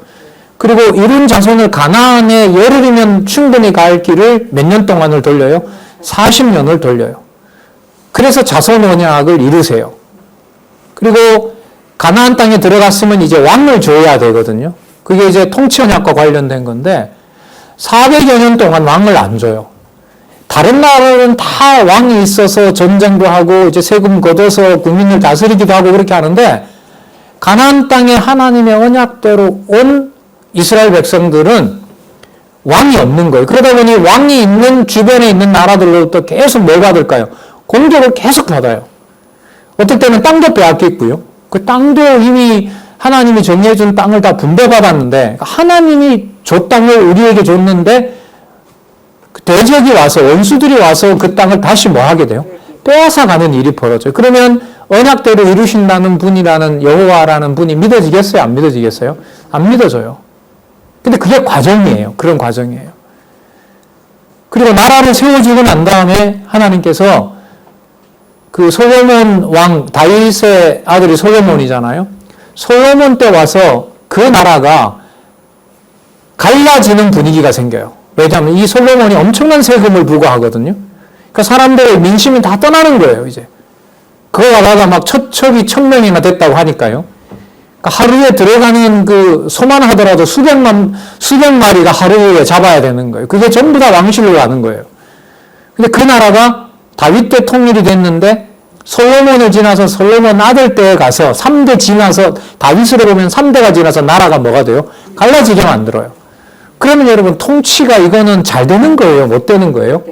그리고 이룬 자손을 가나안에 열흘이면 충분히 갈 길을 몇 년 동안을 돌려요? 40년을 돌려요. 그래서 자손 언약을 이루세요. 그리고 가나안 땅에 들어갔으면 이제 왕을 줘야 되거든요. 그게 이제 통치 언약과 관련된 건데 400여 년 동안 왕을 안 줘요. 다른 나라는 다 왕이 있어서 전쟁도 하고 이제 세금 걷어서 국민을 다스리기도 하고 그렇게 하는데 가나안 땅에 하나님의 언약대로 온 이스라엘 백성들은 왕이 없는 거예요. 그러다 보니 왕이 있는 주변에 있는 나라들로부터 계속 뭘 받을까요? 공격을 계속 받아요. 어떨 때는 땅도 빼앗겼고요. 그 땅도 이미 하나님이 정해준 땅을 다 분배받았는데 하나님이 저 땅을 우리에게 줬는데 대적이 와서 원수들이 와서 그 땅을 다시 뭐 하게 돼요? 빼앗아가는 일이 벌어져요. 그러면 언약대로 이루신다는 분이라는 여호와라는 분이 믿어지겠어요? 안 믿어지겠어요? 안 믿어져요. 근데 그게 과정이에요. 그런 과정이에요. 그리고 나라를 세워주고 난 다음에 하나님께서 그 솔로몬 왕 다윗의 아들이 솔로몬이잖아요. 솔로몬 때 와서 그 나라가 갈라지는 분위기가 생겨요. 왜냐하면 이 솔로몬이 엄청난 세금을 부과하거든요. 그러니까 사람들의 민심이 다 떠나는 거예요, 이제. 그거 가다가 막 첩이 1000명이나 됐다고 하니까요. 그러니까 하루에 들어가는 그 소만 하더라도 수백 마리가 하루에 잡아야 되는 거예요. 그게 전부 다 왕실로 가는 거예요. 근데 그 나라가 다윗 때 통일이 됐는데 솔로몬을 지나서 솔로몬 아들 때에 가서 3대 지나서 다윗으로 보면 3대가 지나서 나라가 뭐가 돼요? 갈라지게 만들어요. 그러면 여러분 통치가 이거는 잘 되는 거예요? 못 되는 거예요?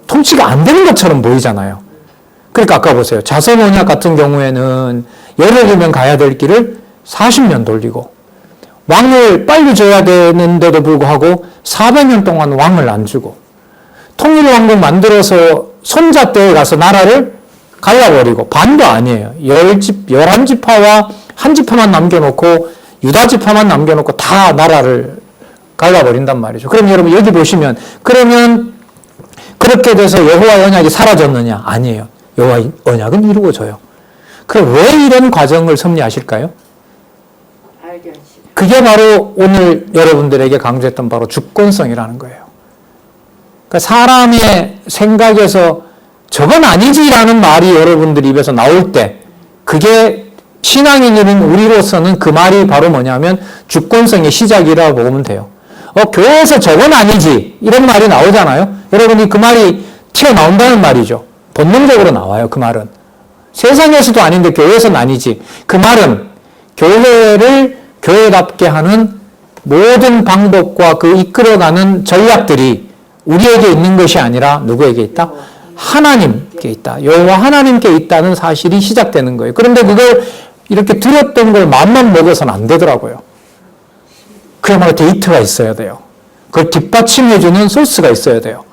통치가 안 되는 것처럼 보이잖아요. 그러니까 아까 보세요. 자선 언약 같은 경우에는 열흘이면 가야 될 길을 40년 돌리고 왕을 빨리 줘야 되는데도 불구하고 400년 동안 왕을 안 주고 통일왕국 만들어서 손자 때에 가서 나라를 갈라버리고 반도 아니에요. 11지파와 한 지파만 남겨놓고 유다 지파만 남겨놓고 다 나라를 갈라버린단 말이죠. 그럼 여러분 여기 보시면 그러면 그렇게 돼서 여호와의 언약이 사라졌느냐? 아니에요. 여호와의 언약은 이루어져요. 그럼 왜 이런 과정을 섭리하실까요? 그게 바로 오늘 여러분들에게 강조했던 바로 주권성이라는 거예요. 그러니까 사람의 생각에서 저건 아니지라는 말이 여러분들 입에서 나올 때 그게 신앙인인 우리로서는 그 말이 바로 뭐냐면 주권성의 시작이라고 보면 돼요. 교회에서 저건 아니지 이런 말이 나오잖아요. 여러분이 그 말이 튀어나온다는 말이죠. 본능적으로 나와요. 그 말은. 세상에서도 아닌데 교회에서는 아니지. 그 말은 교회를 교회답게 하는 모든 방법과 그 이끌어가는 전략들이 우리에게 있는 것이 아니라 누구에게 있다? 하나님께 있다. 여호와 하나님께 있다는 사실이 시작되는 거예요. 그런데 그걸 이렇게 들었던 걸 마음만 먹어서는 안 되더라고요. 그야말로 데이터가 있어야 돼요. 그걸 뒷받침해주는 소스가 있어야 돼요.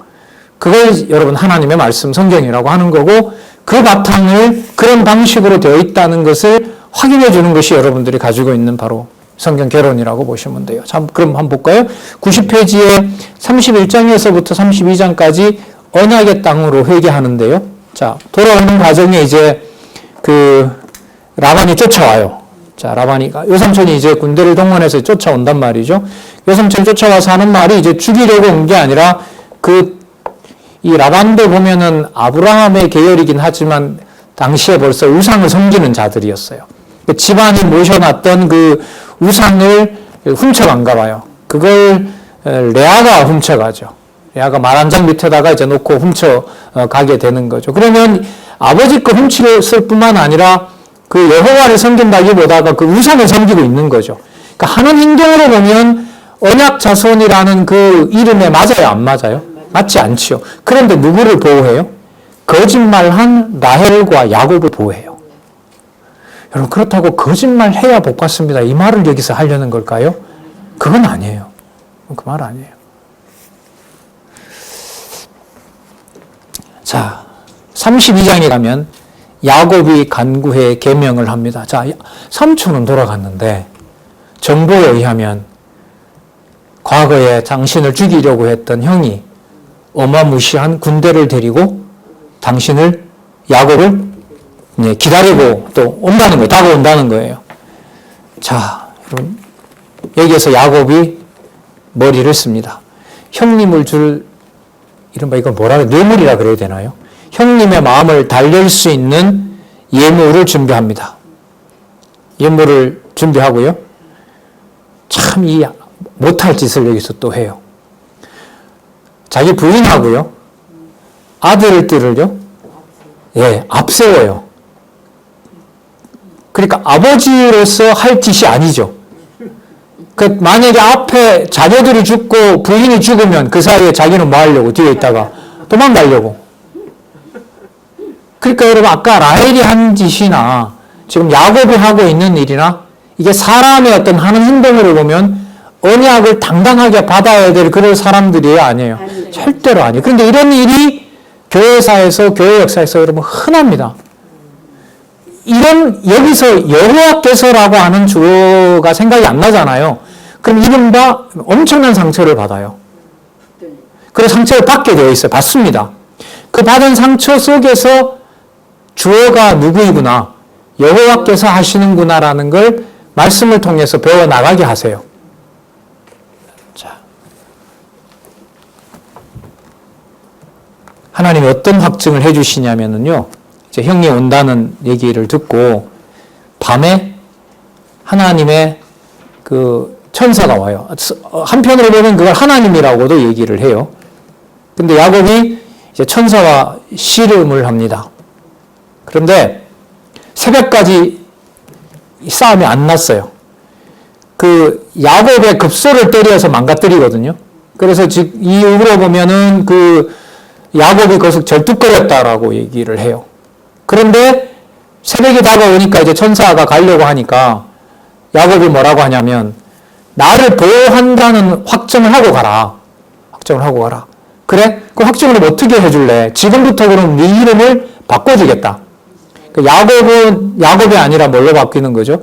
그걸 여러분 하나님의 말씀 성경이라고 하는 거고 그 바탕을 그런 방식으로 되어 있다는 것을 확인해 주는 것이 여러분들이 가지고 있는 바로 성경 개론이라고 보시면 돼요. 자, 그럼 한번 볼까요? 90페이지에 31장에서부터 32장까지 언약의 땅으로 회개하는데요. 자, 돌아오는 과정에 이제 라반이 쫓아와요. 자, 라반이가 요삼촌이 이제 군대를 동원해서 쫓아온단 말이죠. 요삼촌이 쫓아와서 하는 말이 이제 죽이려고 온 게 아니라 이 라반도 보면은 아브라함의 계열이긴 하지만 당시에 벌써 우상을 섬기는 자들이었어요. 집안이 모셔놨던 그 우상을 훔쳐간가 봐요. 그걸 레아가 훔쳐가죠. 레아가 말 한 장 밑에다가 이제 놓고 훔쳐가게 되는 거죠. 그러면 아버지 거 훔쳤을 뿐만 아니라 그 여호와를 섬긴다기보다가 그 우상을 섬기고 있는 거죠. 그러니까 하는 행동으로 보면 언약 자손이라는 그 이름에 맞아요? 안 맞아요? 맞지 않지요. 그런데 누구를 보호해요? 거짓말한 라헬과 야곱을 보호해요. 여러분 그렇다고 거짓말해야 복 받습니다. 이 말을 여기서 하려는 걸까요? 그건 아니에요. 그 말 아니에요. 자, 32장에 가면 야곱이 간구해 계명을 합니다. 자, 삼촌은 돌아갔는데 정보에 의하면 과거에 당신을 죽이려고 했던 형이 어마무시한 군대를 데리고 당신을 야곱을 기다리고 또 온다는 거예요. 다가온다는 거예요. 자, 여러분 여기에서 야곱이 머리를 씁니다. 형님을 줄 이른바 이걸 뭐라 그래요? 뇌물이라 그래야 되나요? 형님의 마음을 달랠 수 있는 예물을 준비합니다. 예물을 준비하고요. 참 이 못할 짓을 여기서 또 해요. 자기 부인하고요. 아들들을요, 예, 앞세워요. 그러니까 아버지로서 할 짓이 아니죠. 그 만약에 앞에 자녀들이 죽고 부인이 죽으면 그 사이에 자기는 뭐 하려고 뒤에 있다가 도망가려고. 그러니까 여러분 아까 라헬이 한 짓이나 지금 야곱이 하고 있는 일이나 이게 사람의 어떤 하는 행동으로 보면 언약을 당당하게 받아야 될 그런 사람들이 아니에요. 절대로 아니에요. 그런데 이런 일이 교회사에서 교회 역사에서 여러분 흔합니다. 여기서 여호와께서라고 하는 주어가 생각이 안 나잖아요. 그럼 이른바 엄청난 상처를 받아요. 그래서 상처를 받게 되어 있어요. 받습니다. 그 받은 상처 속에서 주어가 누구이구나, 여호와께서 하시는구나라는 걸 말씀을 통해서 배워나가게 하세요. 자, 하나님이 어떤 확증을 해주시냐면요, 이제 형이 온다는 얘기를 듣고 밤에 하나님의 그 천사가 와요. 한편으로 보면 그걸 하나님이라고도 얘기를 해요. 근데 야곱이 이제 천사와 씨름을 합니다. 그런데 새벽까지 싸움이 안 났어요. 그 야곱의 급소를 때려서 망가뜨리거든요. 그래서 즉 이후로 보면은 그 야곱이 거기서 절뚝거렸다라고 얘기를 해요. 그런데 새벽이 다가오니까 이제 천사가 가려고 하니까 야곱이 뭐라고 하냐면, 나를 보호한다는 확정을 하고 가라. 확정을 하고 가라. 그래? 그 확정을 어떻게 해줄래? 지금부터 그럼 네 이름을 바꿔주겠다. 야곱은 야곱이 아니라 뭘로 바뀌는 거죠?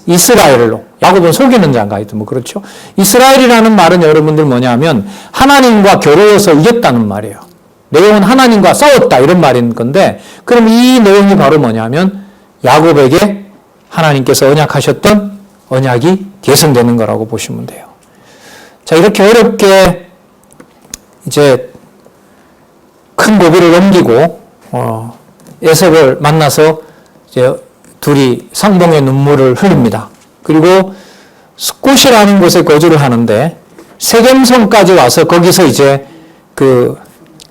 이스라엘로. 야곱은 속이는 자인가 하여튼 뭐 그렇죠. 이스라엘이라는 말은 여러분들 뭐냐면 하나님과 겨루어서 이겼다는 말이에요. 내용은 하나님과 싸웠다 이런 말인 건데, 그럼 이 내용이 바로 뭐냐면 야곱에게 하나님께서 언약하셨던 언약이 계승되는 거라고 보시면 돼요. 자, 이렇게 어렵게 이제 큰 고비를 넘기고 에섭을 만나서 이제 둘이 상봉의 눈물을 흘립니다. 그리고 숫곳이라는 곳에 거주를 하는데 세겜성까지 와서 거기서 이제 그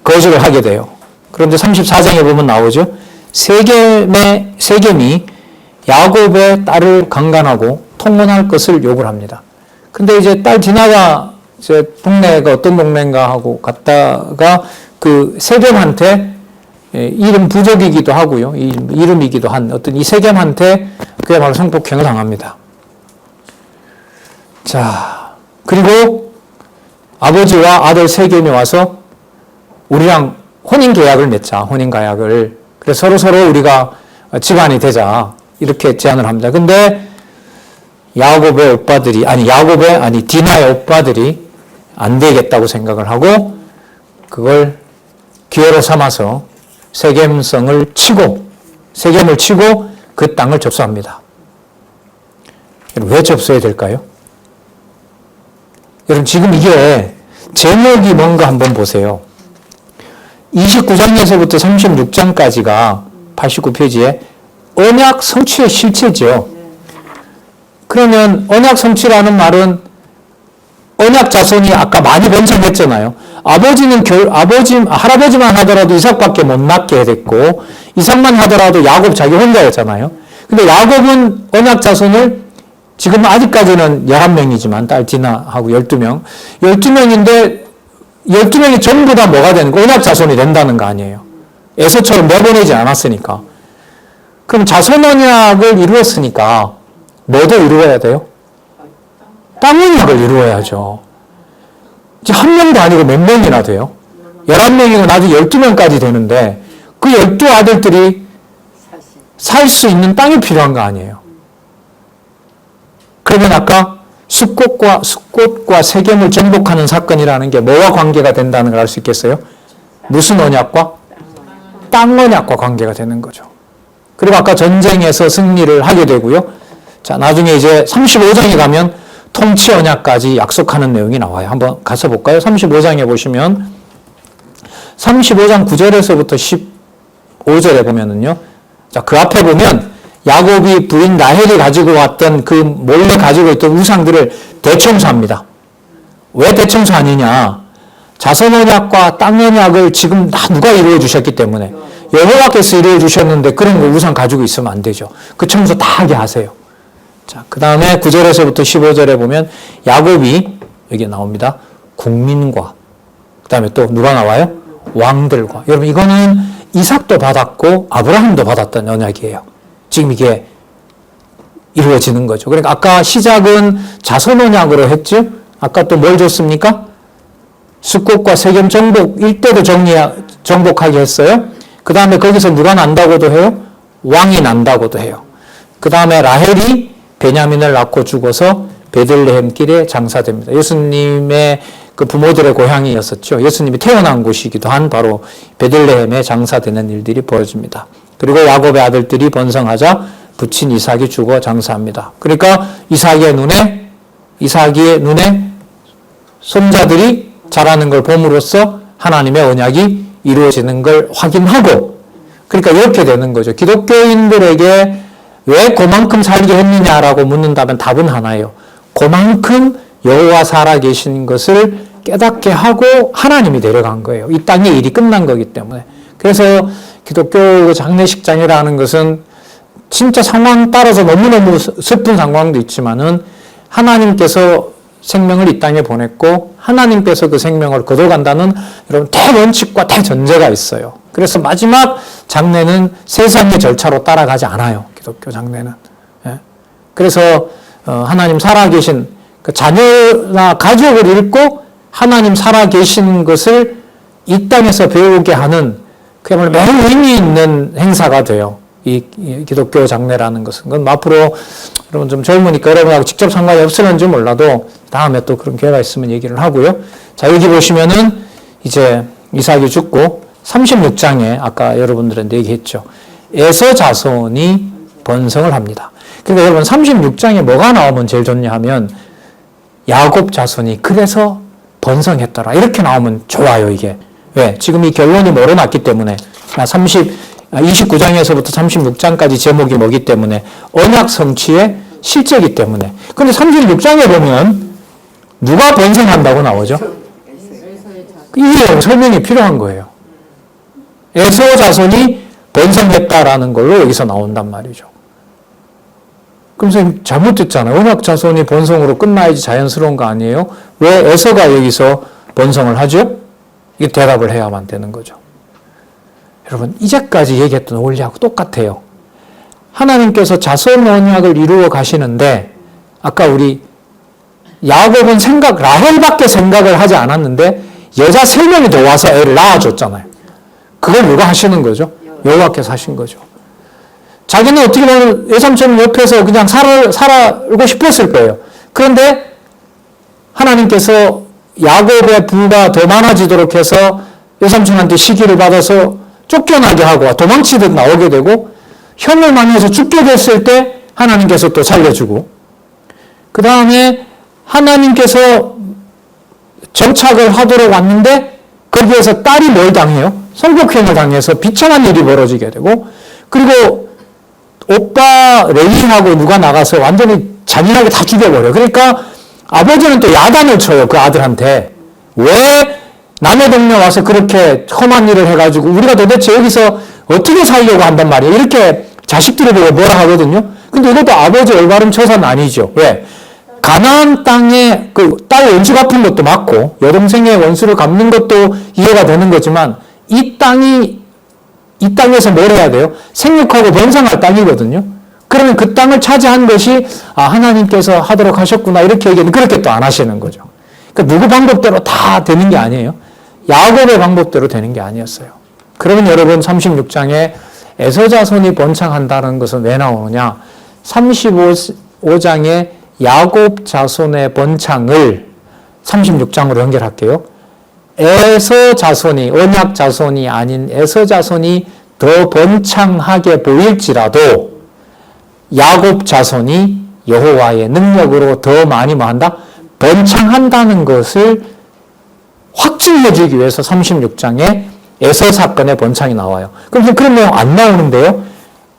거주를 하게 돼요. 그런데 34장에 보면 나오죠. 세겜이 야곱의 딸을 강간하고 통혼할 것을 요구를 합니다. 근데 이제 딸 디나가 이제 동네가 어떤 동네인가 하고 갔다가 그 세겜한테 이름 부족이기도 하고요. 이름이기도 한 어떤 이 세겜한테 그야말로 성폭행을 당합니다. 자, 그리고 아버지와 아들 세겜이 와서 우리랑 혼인계약을 맺자, 혼인계약을. 그래서 서로 우리가 집안이 되자. 이렇게 제안을 합니다. 근데 디나의 오빠들이 안 되겠다고 생각을 하고 그걸 기회로 삼아서 세겜을 치고 그 땅을 접수합니다. 왜 접수해야 될까요? 여러분 지금 이게 제목이 뭔가 한번 보세요. 29장에서부터 36장까지가 89페이지에 언약 성취의 실체죠. 그러면 언약 성취라는 말은 언약 자손이 아까 많이 번성했잖아요. 할아버지만 하더라도 이삭밖에 못 낳게 됐고, 이삭만 하더라도 야곱 자기 혼자였잖아요. 근데 야곱은 언약 자손을 지금 아직까지는 11명이지만 딸 디나하고 12명. 12명인데 12명이 전부 다 뭐가 되는 거? 언약 자손이 된다는 거 아니에요. 에서처럼 내보내지 않았으니까. 그럼 자손 언약을 이루었으니까 뭐도 이루어야 돼요? 땅 언약을 이루어야죠. 이제 한 명도 아니고 몇 명이나 돼요? 11명이고 나중에 12명까지 되는데 그 12아들들이 살 수 있는 땅이 필요한 거 아니에요? 그러면 아까 숫곳과 세겜을 정복하는 사건이라는 게 뭐와 관계가 된다는 걸 알 수 있겠어요? 무슨 언약과? 땅 언약과 관계가 되는 거죠. 그리고 아까 전쟁에서 승리를 하게 되고요. 자, 나중에 이제 35장에 가면 통치 언약까지 약속하는 내용이 나와요. 한번 가서 볼까요? 35장에 보시면 35장 9절에서부터 15절에 보면은요. 자, 그 앞에 보면 야곱이 부인 라헬이 가지고 왔던 그 몰래 가지고 있던 우상들을 대청소합니다. 왜 대청소하느냐? 자선 언약과 땅 언약을 지금 다 누가 이루어 주셨기 때문에 여호와께서 이루어 주셨는데 그런 걸 우상 가지고 있으면 안 되죠. 그 청소 다 하게 하세요. 자, 그 다음에 9절에서부터 15절에 보면 야곱이 여기 나옵니다. 국민과 그 다음에 또 누가 나와요? 왕들과. 여러분 이거는 이삭도 받았고 아브라함도 받았던 언약이에요. 지금 이게 이루어지는 거죠. 그러니까 아까 시작은 자선 언약으로 했죠. 아까 또 뭘 줬습니까? 숙국과 세겜 정복 일대도 정복하게 했어요. 그 다음에 거기서 누가 난다고도 해요? 왕이 난다고도 해요. 그 다음에 라헬이 베냐민을 낳고 죽어서 베들레헴 길에 장사됩니다. 예수님의 그 부모들의 고향이었었죠. 예수님이 태어난 곳이기도 한 바로 베들레헴에 장사되는 일들이 벌어집니다. 그리고 야곱의 아들들이 번성하자 부친 이삭이 죽어 장사합니다. 그러니까 이삭의 눈에 손자들이 자라는 걸 봄으로써 하나님의 언약이 이루어지는 걸 확인하고, 그러니까 이렇게 되는 거죠. 기독교인들에게 왜 그만큼 살게 했느냐라고 묻는다면 답은 하나예요. 그만큼 여호와 살아계신 것을 깨닫게 하고 하나님이 데려간 거예요. 이 땅의 일이 끝난 거기 때문에. 그래서 기독교 장례식장이라는 것은 진짜 상황 따라서 너무너무 슬픈 상황도 있지만은 하나님께서 생명을 이 땅에 보냈고 하나님께서 그 생명을 거둬간다는 여러분 대원칙과 대전제가 있어요. 그래서 마지막 장례는 세상의 절차로 따라가지 않아요. 기독교 장례는. 예. 그래서 하나님 살아계신 그 자녀나 가족을 잃고 하나님 살아계신 것을 이 땅에서 배우게 하는 그야말로 매우 의미 있는 행사가 돼요. 이 기독교 장례라는 것은. 그건 앞으로 여러분 좀 젊으니까 여러분하고 직접 상관이 없을는지 몰라도 다음에 또 그런 기회가 있으면 얘기를 하고요. 자, 여기 보시면은 이제 이삭이 죽고 36장에 아까 여러분들한테 얘기했죠. 에서 자손이 번성을 합니다. 그러니까 여러분 36장에 뭐가 나오면 제일 좋냐 하면 야곱 자손이 그래서 번성했더라. 이렇게 나오면 좋아요, 이게. 왜? 지금 이 결론이 몰아놨기 때문에. 29장에서부터 36장까지 제목이 뭐기 때문에 언약 성취의 실제이기 때문에. 그런데 36장에 보면 누가 번성한다고 나오죠? 이게 설명이 필요한 거예요. 에서 자손이 번성했다라는 걸로 여기서 나온단 말이죠. 그럼 선생님 잘못됐잖아요. 언약 자손이 번성으로 끝나야지 자연스러운 거 아니에요? 왜 에서가 여기서 번성을 하죠? 이게 대답을 해야만 되는 거죠. 여러분 이제까지 얘기했던 원리하고 똑같아요. 하나님께서 자손 언약을 이루어 가시는데 아까 우리 야곱은 라헬밖에 생각을 하지 않았는데 여자 3명이 더 와서 애를 낳아줬잖아요. 그걸 누가 하시는 거죠? 여호와께서 하신 거죠. 자기는 어떻게 보면 외삼촌 옆에서 그냥 살고 싶었을 거예요. 그런데 하나님께서 야곱의 부가 더 많아지도록 해서 외삼촌한테 시기를 받아서 쫓겨나게 하고 도망치듯 나오게 되고 형을 만나서 죽게 됐을 때 하나님께서 또 살려주고 그 다음에 하나님께서 정착을 하도록 왔는데 거기에서 딸이 뭘 당해요? 성폭행을 당해서 비참한 일이 벌어지게 되고 그리고 오빠 레위하고 누가 나가서 완전히 잔인하게 다 죽여버려요. 그러니까 아버지는 또 야단을 쳐요. 그 아들한테. 왜 남의 동네 와서 그렇게 험한 일을 해가지고 우리가 도대체 여기서 어떻게 살려고 한단 말이에요. 이렇게 자식들을 보고 뭐라 하거든요. 근데 이것도 아버지 올바른 처사는 아니죠. 왜? 가나안 땅에 그 딸 원수 갚은 것도 맞고 여동생의 원수를 갚는 것도 이해가 되는 거지만 이 땅에서 뭘 해야 돼요? 생육하고 번성할 땅이거든요. 그러면 그 땅을 차지한 것이 하나님께서 하도록 하셨구나 이렇게 얘기하면 그렇게 또 안 하시는 거죠. 그러니까 누구 방법대로 다 되는 게 아니에요. 야곱의 방법대로 되는 게 아니었어요. 그러면 여러분 36장에 에서 자손이 번창한다는 것은 왜 나오느냐? 35장에 야곱 자손의 번창을 36장으로 연결할게요. 에서 자손이 언약 자손이 아닌 에서 자손이 더 번창하게 보일지라도 야곱 자손이 여호와의 능력으로 더 많이 뭐한다? 번창한다는 것을 확증해 주기 위해서 36장에 에서 사건의 번창이 나와요. 그럼 그런 내용 안 나오는데요?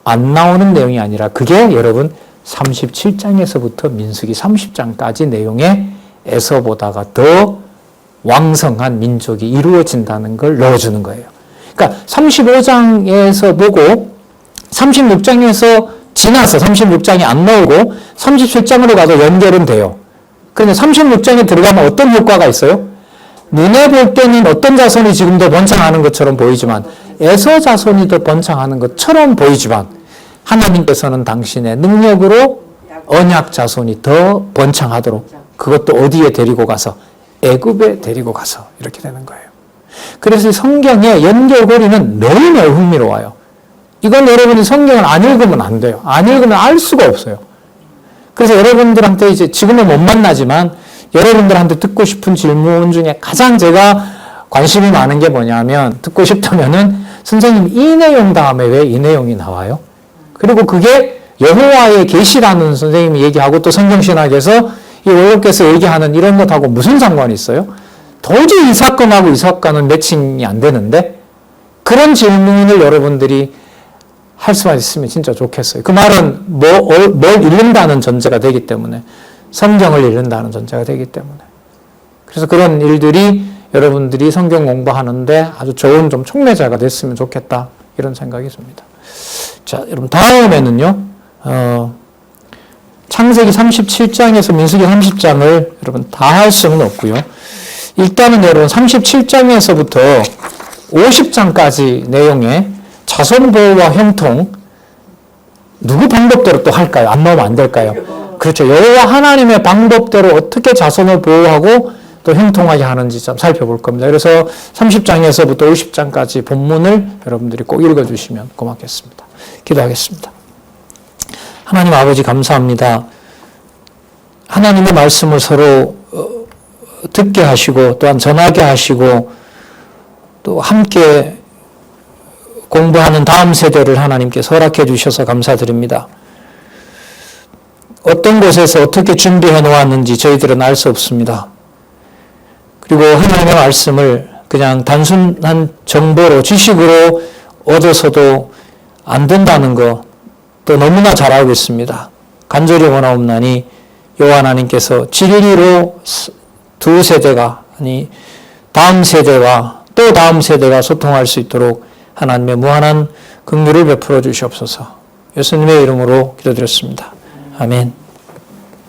안 나오는 내용이 아니라 그게 여러분 37장에서부터 민수기 30장까지 내용에 에서보다가 더 왕성한 민족이 이루어진다는 걸 넣어주는 거예요. 그러니까 35장에서 보고 36장에서 지나서 36장이 안 나오고 37장으로 가도 연결은 돼요. 그런데 36장에 들어가면 어떤 효과가 있어요? 눈에 볼 때는 어떤 자손이 지금 더 번창하는 것처럼 보이지만 에서 자손이 더 번창하는 것처럼 보이지만 하나님께서는 당신의 능력으로 언약 자손이 더 번창하도록 그것도 어디에 데리고 가서 애굽에 데리고 가서 이렇게 되는 거예요. 그래서 성경의 연결고리는 너무너무 흥미로워요. 이건 여러분이 성경을 안 읽으면 안 돼요. 안 읽으면 알 수가 없어요. 그래서 여러분들한테 이제 지금은 못 만나지만 여러분들한테 듣고 싶은 질문 중에 가장 제가 관심이 많은 게 뭐냐면 듣고 싶다면은 선생님 이 내용 다음에 왜 이 내용이 나와요? 그리고 그게 여호와의 계시라는 선생님이 얘기하고 또 성경신학에서 이 월요께서 얘기하는 이런 것하고 무슨 상관이 있어요? 도저히 이 사건하고 이 사건은 매칭이 안 되는데 그런 질문을 여러분들이 할 수만 있으면 진짜 좋겠어요. 그 말은 뭘 읽는다는 전제가 되기 때문에 성경을 읽는다는 전제가 되기 때문에 그래서 그런 일들이 여러분들이 성경 공부하는데 아주 좋은 좀 촉매자가 됐으면 좋겠다 이런 생각이 듭니다. 자, 여러분 다음에는요. 창세기 37장에서 민수기 30장을 여러분 다 할 수는 없고요. 일단은 여러분 37장에서부터 50장까지 내용에 자손 보호와 형통 누구 방법대로 또 할까요? 안 나오면 안 될까요? 그렇죠. 여호와 하나님의 방법대로 어떻게 자손을 보호하고 또 형통하게 하는지 좀 살펴볼 겁니다. 그래서 30장에서부터 50장까지 본문을 여러분들이 꼭 읽어주시면 고맙겠습니다. 기도하겠습니다. 하나님 아버지 감사합니다. 하나님의 말씀을 서로 듣게 하시고 또한 전하게 하시고 또 함께 공부하는 다음 세대를 하나님께서 허락해 주셔서 감사드립니다. 어떤 곳에서 어떻게 준비해 놓았는지 저희들은 알 수 없습니다. 그리고 하나님의 말씀을 그냥 단순한 정보로 지식으로 얻어서도 안 된다는 거 또 너무나 잘 알고 있습니다. 간절히 원하옵나니 여호와 하나님께서 진리로 두 세대가 아니 다음 세대와 또 다음 세대가 소통할 수 있도록 하나님의 무한한 긍휼을 베풀어 주시옵소서. 예수님의 이름으로 기도드렸습니다. 아멘.